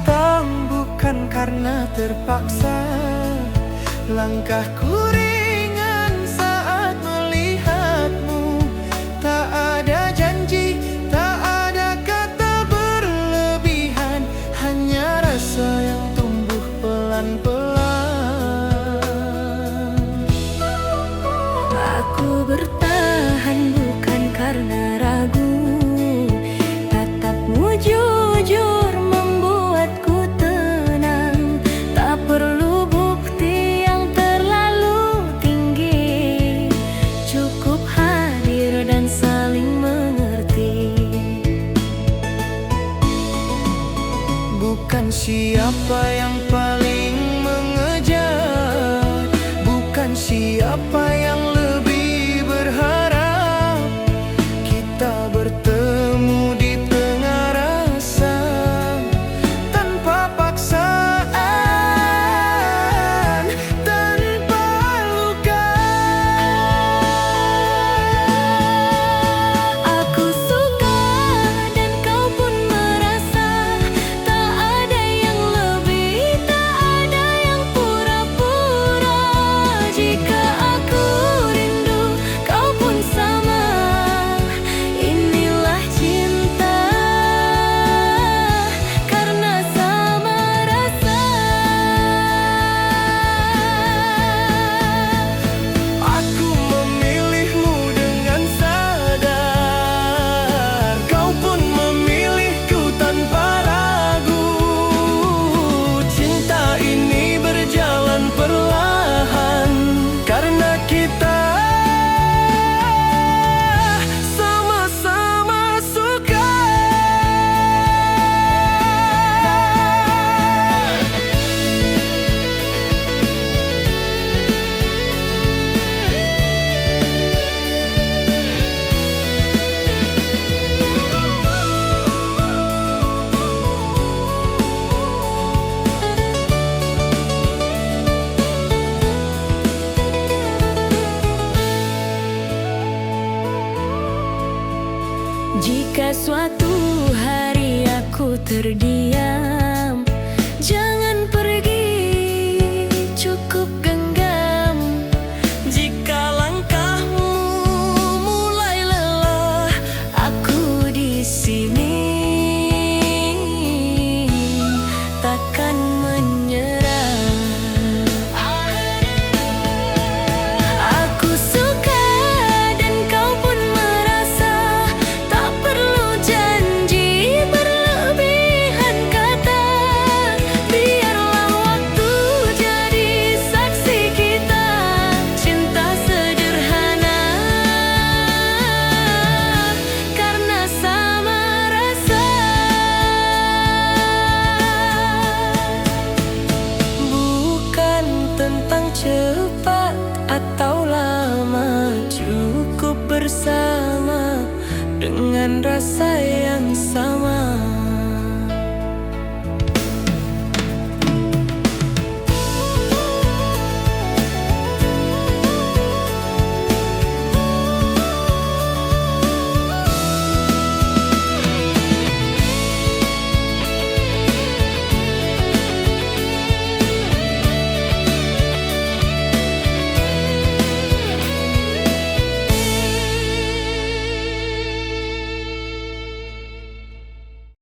datang bukan karena terpaksa. Langkahku ringan saat melihatmu. Tak ada janji, tak ada kata berlebihan, hanya rasa yang tumbuh pelan-pelan. Aku bertahan bukan karena ragu. Tatapmu jujur membuatku tenang. Tak perlu bukti yang terlalu tinggi, cukup hadir dan saling mengerti. Bukan siapa yang paling mengejar, bukan siapa yang lebih berharap. Kita bertemu di tengah rasa, tanpa paksaan, tanpa luka. Aku suka dan kau pun merasa. Tak ada yang lebih, tak ada yang pura-pura. Jika aku rindu, kau pun sama. Inilah cinta, karena sama rasa. Aku memilihmu dengan sadar, kau pun memilihku tanpa ragu. Cinta ini berjalan perlahan, karena kita sama-sama suka. Jika suatu hari aku terdiam, jangan pergi, cukup genggam. Jika langkahmu mulai lelah, aku di sini, takkan menyerah. Aku suka dan kau pun merasa. Tak perlu janji berlebihan kata. Biarlah waktu jadi saksi kita. Cinta sederhana, karena sama rasa. Bukan tentang cepat atau lama, cukup bersama dengan rasa yang sama.